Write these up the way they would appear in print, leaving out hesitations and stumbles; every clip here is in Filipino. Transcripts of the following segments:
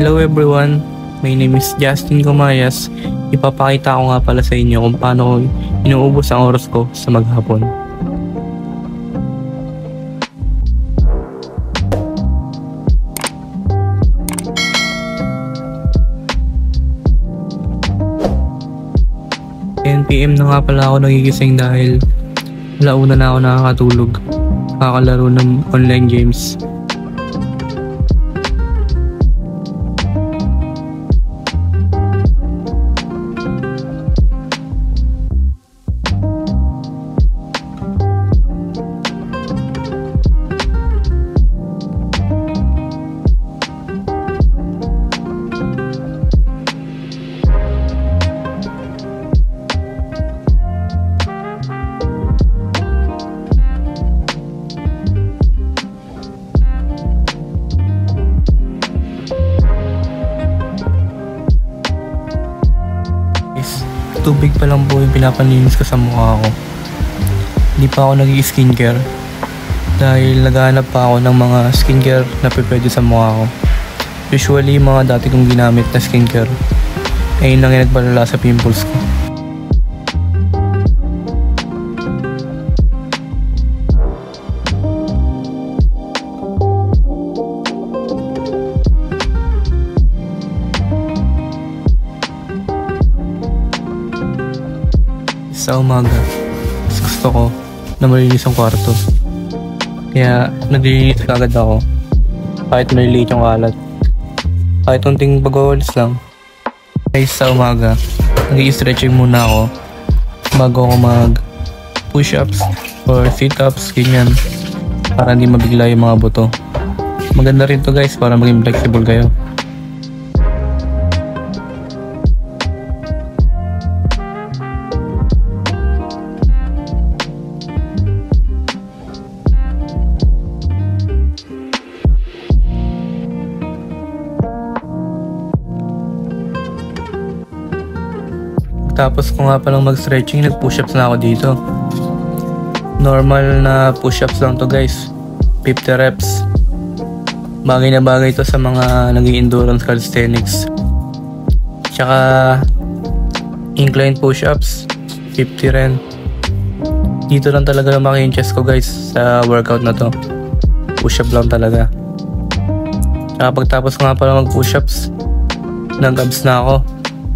Hello everyone, my name is Justin Comayas. Ipapakita ko nga pala sa inyo kung paano ko inuubos ang oras ko sa maghapon. PM na nga pala ako nagigising dahil alauna na ako nakakatulog, kakalaro ng online games. Tubig pa lang po yung pinapalinis ko sa mukha ko. Hindi pa ako nag-skincare dahil naghahanap pa ako ng mga skincare na pwede sa mukha ko. Usually mga dati kong ginamit na skincare ay yun lang yung nagpalala sa pimples ko. Sa umaga, gusto ko na malinis ang kwarto. Kaya naglilinis agad ako. Kahit maliliit yung kalat. Kahit unting pag-wawalis lang. Guys, sa umaga, nag-i-stretching muna ako bago ako mag-push-ups or sit-ups, ganyan. Para hindi mabigla yung mga buto. Maganda rin to guys para maging flexible kayo. Tapos ko nga palang mag-stretching, nag-push-ups na ako dito. Normal na push-ups lang to guys. 50 reps. Bagay na bagay to sa mga nag-i-endurance calisthenics. Tsaka incline push-ups, 50 rin. Dito lang talaga lumaki yung chest ko guys sa workout na to. Push-up lang talaga. Tsaka pagtapos ko nga palang mag-push-ups, nag-abs na ako.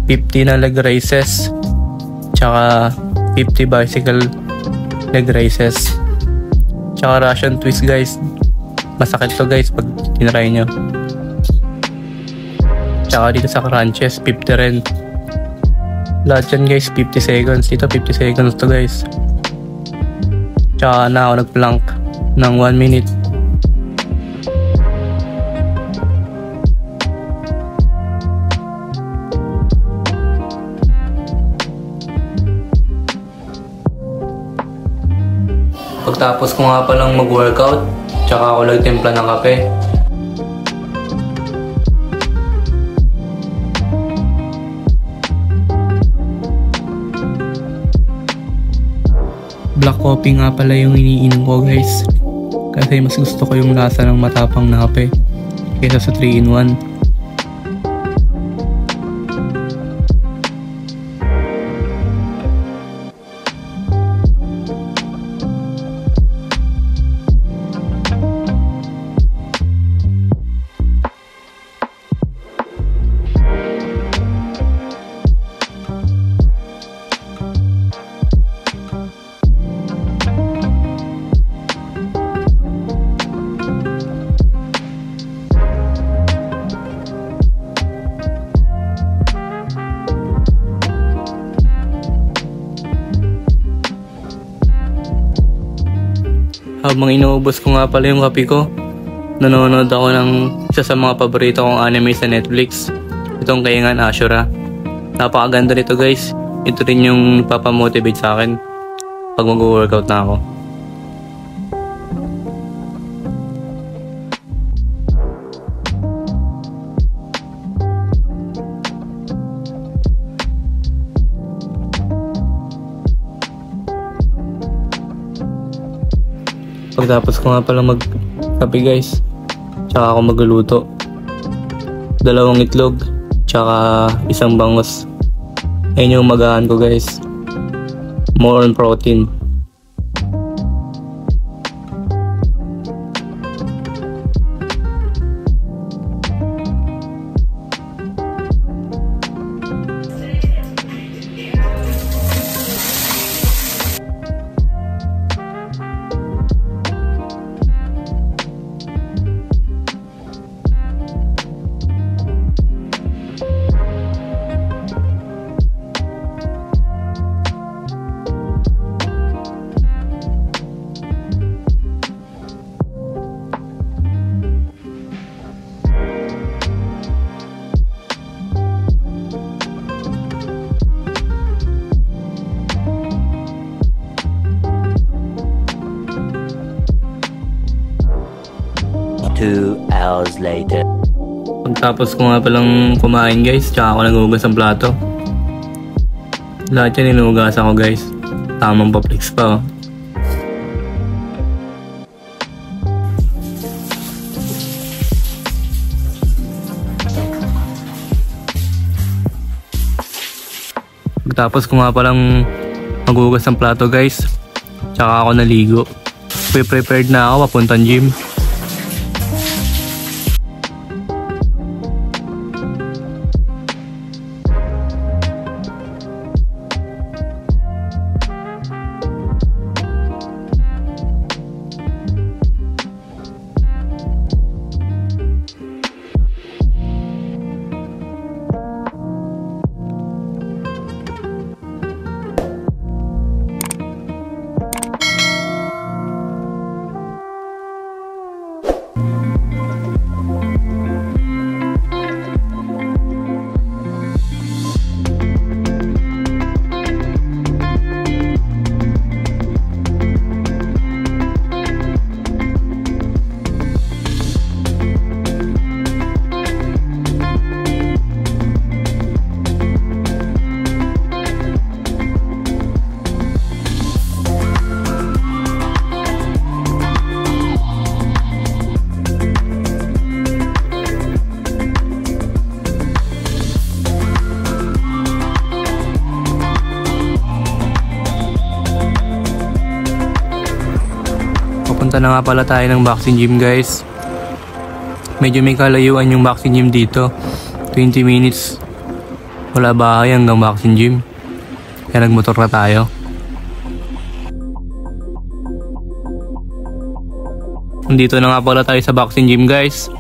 50 na leg raises, tsaka 50 bicycle leg raises, tsaka Russian twist guys. Masakit to guys pag tinry nyo. Tsaka dito sa crunches 50 rin. Lahat yan guys 50 seconds. Dito 50 seconds to guys. Tsaka na ako nag-plank ng 1 minute. Pagtapos ko nga palang mag-workout, tsaka ako nagtimpla ng kape. Black coffee nga pala yung iniinom ko guys. Kasi mas gusto ko yung lasa ng matapang na kape kaysa sa 3-in-1. Habang inuubos ko nga pala yung kape ko, nanonood ako ng isa sa mga paborito kong anime sa Netflix. Itong Kengan Ashura. Napakaganda nito guys. Ito rin yung papamotivate sa akin pag mag-workout na ako. Pagtapos ko nga pala magkape guys, tsaka ako magluluto. 2 itlog, tsaka isang bangus. Ayun yung magahan ko guys. More on protein. Two hours later. Pagtapos ko nga palang kumain guys, tsaka ako naghugas ng plato. Lahat yan inuhugas ako guys. Tamang pa-flex pa oh. Pagtapos ko nga palang maghugas ng plato guys, tsaka ako naligo. Prepared na ako papuntang gym. Papunta na nga pala tayo ng boxing gym guys. Medyo may kalayuan yung boxing gym dito. 20 minutes wala bahay hanggang boxing gym. Kaya nagmotor na tayo. Nandito na nga pala tayo sa boxing gym guys.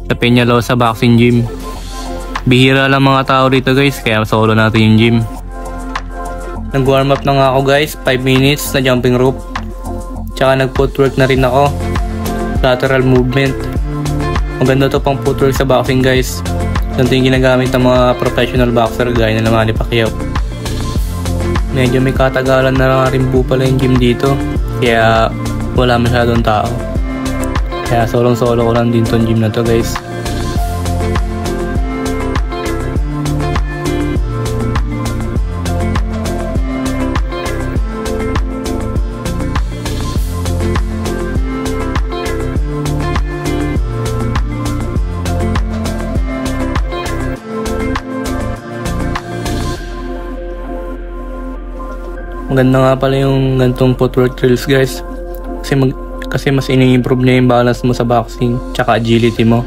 Sa Peñalosa boxing gym. Bihira lang mga tao dito guys, kaya solo natin yung gym. Nag-warm up na nga ako guys, 5 minutes na jumping rope. Tsaka nag-footwork na rin ako. Lateral movement. Maganda to pang footwork sa boxing guys. Ito yung ginagamit ng mga professional boxer gaya na Manny Pacquiao. Medyo may katagalan na rin po pala yung gym dito. Kaya wala masyadong tao. Kaya solong-solo ko lang din tong gym na to guys. Maganda nga pala yung gantong footwork drills guys. Kasi mas ini-improve niya yung balance mo sa boxing tsaka agility mo.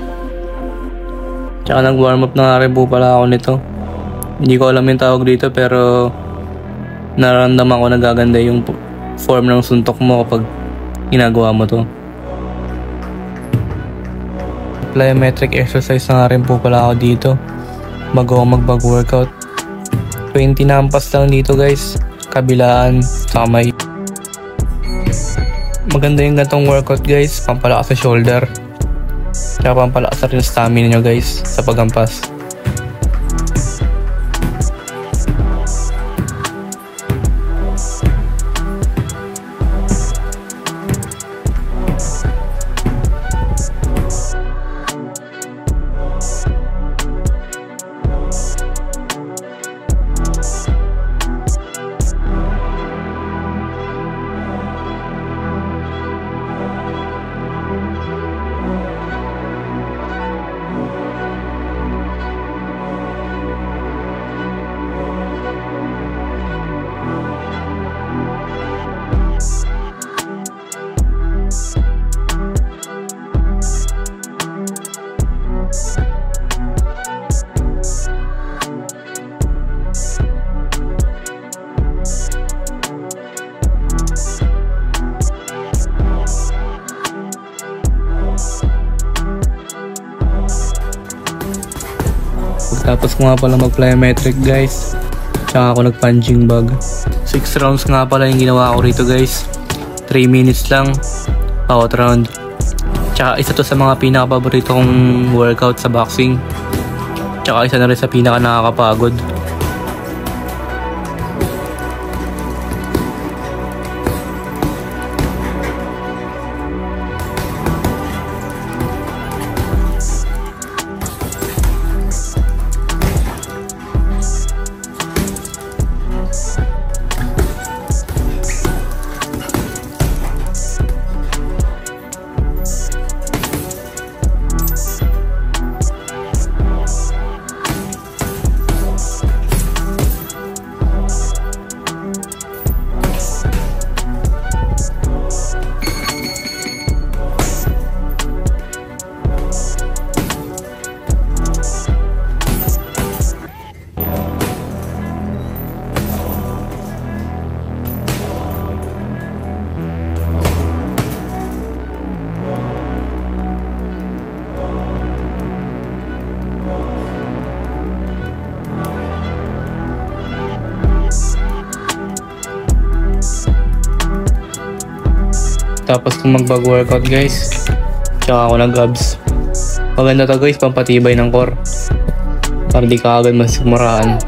Tsaka nag-warm up na nga rin po pala ako nito. Hindi ko alam yung tawag dito pero nararamdaman ko nagaganda yung form ng suntok mo kapag ginagawa mo to. Plyometric exercise na nga rin po pala ako dito bago ako mag-workout. 20 na ampas lang dito guys. Kabilaan sa kamay. Maganda yung gantong workout guys, pampalakas sa shoulder tsaka pampalakas na rin stamina nyo guys sa pagampas. Pagkatapos ko nga pala mag-plyometric guys, tsaka ako nag-punching bag. 6 rounds nga pala yung ginawa ko rito guys. 3 minutes lang bawat round. Tsaka isa to sa mga pinaka-paborito kong workout sa boxing. Tsaka isa na rin sa pinaka-nakakapagod. Tapos kung mag-workout guys, tsaka ako nag-abs. Maganda to guys, pampatibay ng core. Para di ka agad masigmuraan.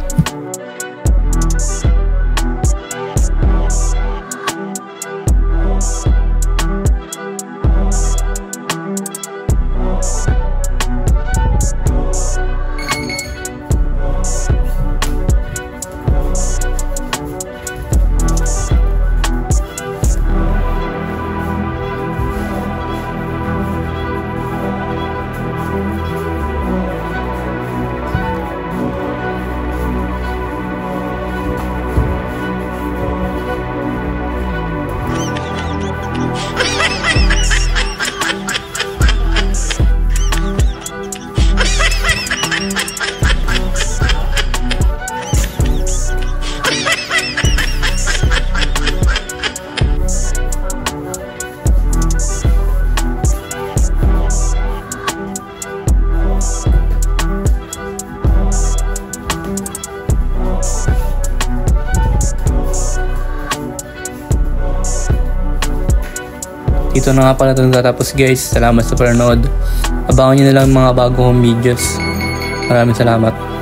Dito na nga pala ito natatapos guys. Salamat sa panonood. Abangan nyo na lang mga bago kong videos. Maraming salamat.